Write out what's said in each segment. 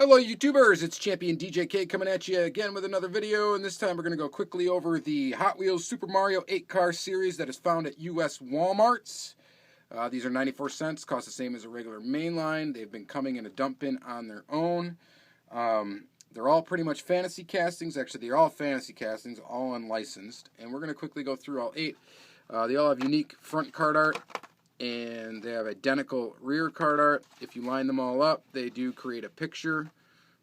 Hello YouTubers, it's Championdjk coming at you again with another video, and this time we're going to go quickly over the Hot Wheels Super Mario 8-car series that is found at US Walmarts. These are 94 cents, cost the same as a regular mainline. They've been coming in a dump bin on their own. They're all pretty much fantasy castings. Actually, they're all fantasy castings, all unlicensed. And we're going to quickly go through all 8. They all have unique front card art, and they have identical rear card art. If you line them all up, they do create a picture,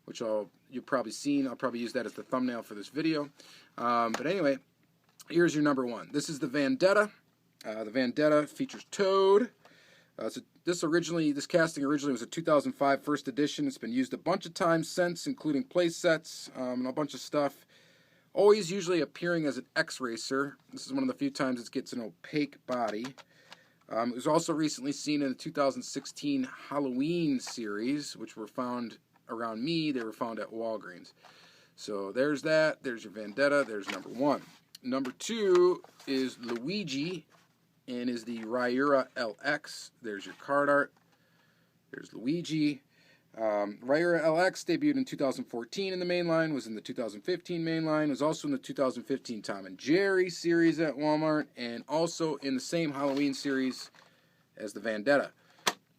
which you've probably seen. I'll probably use that as the thumbnail for this video. But anyway, here's your number 1. This is the Vendetta. The Vendetta features Toad. So this casting originally was a 2005 first edition. It's been used a bunch of times since, including play sets and a bunch of stuff. Always usually appearing as an X-Racer. This is one of the few times it gets an opaque body. It was also recently seen in the 2016 Halloween series, which were found around me. They were found at Walgreens. So there's that. There's your Vendetta. There's number 1. Number 2 is Luigi, and is the Ryura LX. There's your card art. There's Luigi. Ryura LX debuted in 2014 in the mainline, was in the 2015 mainline, was also in the 2015 Tom and Jerry series at Walmart, and also in the same Halloween series as the Vendetta.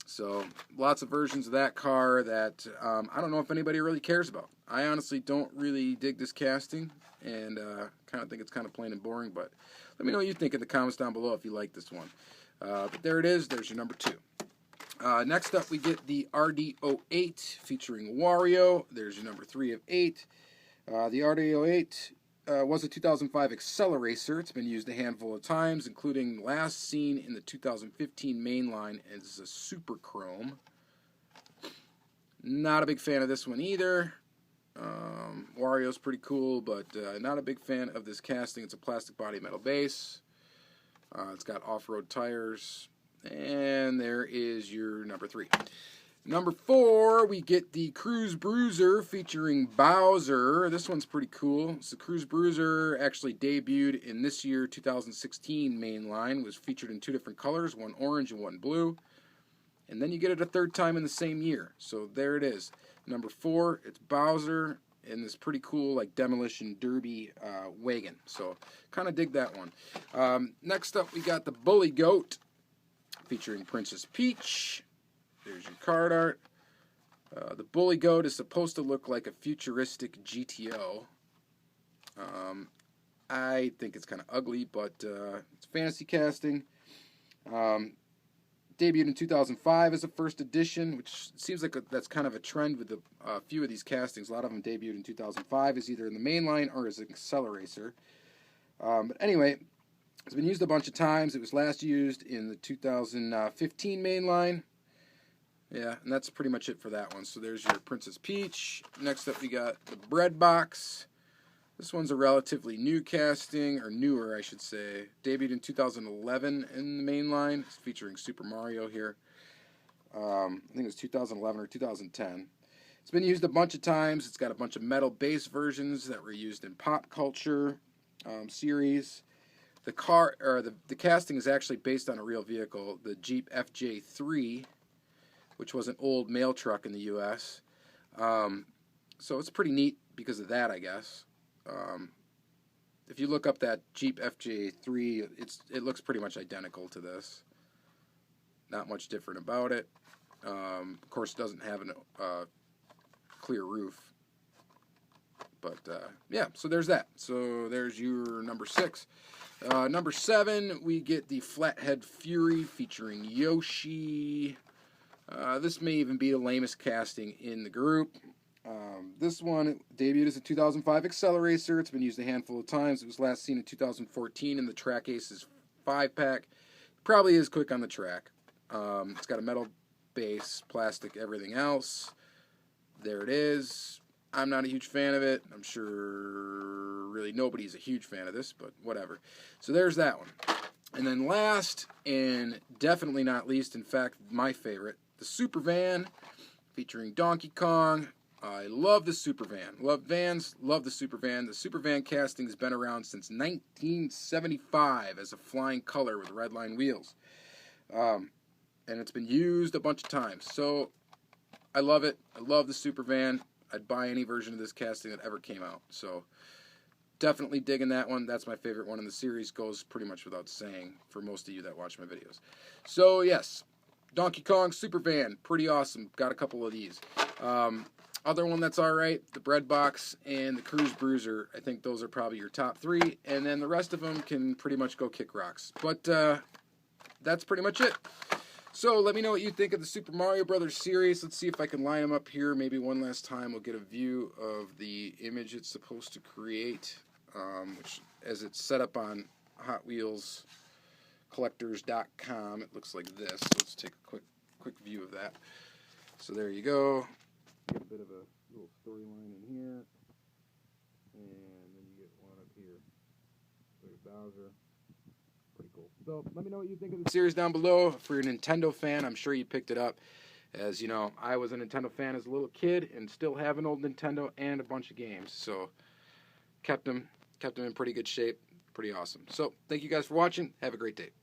So lots of versions of that car that I don't know if anybody really cares about. I honestly don't really dig this casting, and kind of think it's kind of plain and boring, but let me know what you think in the comments down below if you like this one. But there it is. There's your number 2. Next up, we get the RD08 featuring Wario. There's your number 3 of 8. The RD08 was a 2005 Acceleracer. It's been used a handful of times, including last seen in the 2015 mainline as a Super Chrome. Not a big fan of this one either. Wario's pretty cool, but not a big fan of this casting. It's a plastic body metal base. It's got off-road tires. And there is your number 3. Number 4, we get the Cruise Bruiser featuring Bowser. This one's pretty cool. So the Cruise Bruiser actually debuted in this year 2016 mainline. Was featured in 2 different colors, one orange and one blue. And then you get it a 3rd time in the same year. So there it is. Number 4, it's Bowser in this pretty cool like demolition derby wagon. So kind of dig that one. Next up, we got the Bully Goat featuring Princess Peach. There's your card art. The Bully Goat is supposed to look like a futuristic GTO. I think it's kind of ugly, but it's fantasy casting. Debuted in 2005 as a first edition, which seems like that's kind of a trend with a few of these castings. A lot of them debuted in 2005 as either in the mainline or as an Acceleracer. But anyway, it's been used a bunch of times. It was last used in the 2015 mainline. Yeah, and that's pretty much it for that one. So there's your Princess Peach. Next up, we got the Breadbox. This one's a relatively new casting, or newer, I should say. Debuted in 2011 in the mainline. It's featuring Super Mario here. I think it was 2011 or 2010. It's been used a bunch of times. It's got a bunch of metal base versions that were used in pop culture series. The casting is actually based on a real vehicle, the Jeep FJ3, which was an old mail truck in the U.S. So it's pretty neat because of that, I guess. If you look up that Jeep FJ3, it looks pretty much identical to this. Not much different about it. Of course, it doesn't have a clear roof. But, yeah, so there's that. So there's your number 6. Number 7, we get the Flathead Fury featuring Yoshi. This may even be the lamest casting in the group. This one debuted as a 2005 Acceleracer. It's been used a handful of times. It was last seen in 2014 in the Track Aces 5-pack. Probably is quick on the track. It's got a metal base, plastic, everything else. There it is. I'm not a huge fan of it. I'm sure really nobody's a huge fan of this, but whatever. So there's that one. And then last, and definitely not least, in fact, my favorite, the Super Van featuring Donkey Kong. I love the Super Van. Love vans, love the Super Van. The Super Van casting has been around since 1975 as a flying color with red line wheels. And it's been used a bunch of times. So I love it. I love the Super Van. I'd buy any version of this casting that ever came out. So definitely digging that one. That's my favorite one in the series. Goes pretty much without saying for most of you that watch my videos. So yes, Donkey Kong Super Van, pretty awesome. Got a couple of these. Other one that's alright, the Breadbox and the Cruise Bruiser. I think those are probably your top 3. And then the rest of them can pretty much go kick rocks. But that's pretty much it. So let me know what you think of the Super Mario Brothers series. Let's see if I can line them up here. Maybe one last time we'll get a view of the image it's supposed to create, which as it's set up on Hot Wheels Collectors.com, it looks like this. Let's take a quick view of that. So there you go. Get a bit of a little storyline in here, and then you get one up here. There's Bowser. Pretty cool. So let me know what you think of the series down below. If you're a Nintendo fan, I'm sure you picked it up. As you know, I was a Nintendo fan as a little kid, and still have an old Nintendo and a bunch of games. So kept them in pretty good shape. Pretty awesome. So thank you guys for watching. Have a great day.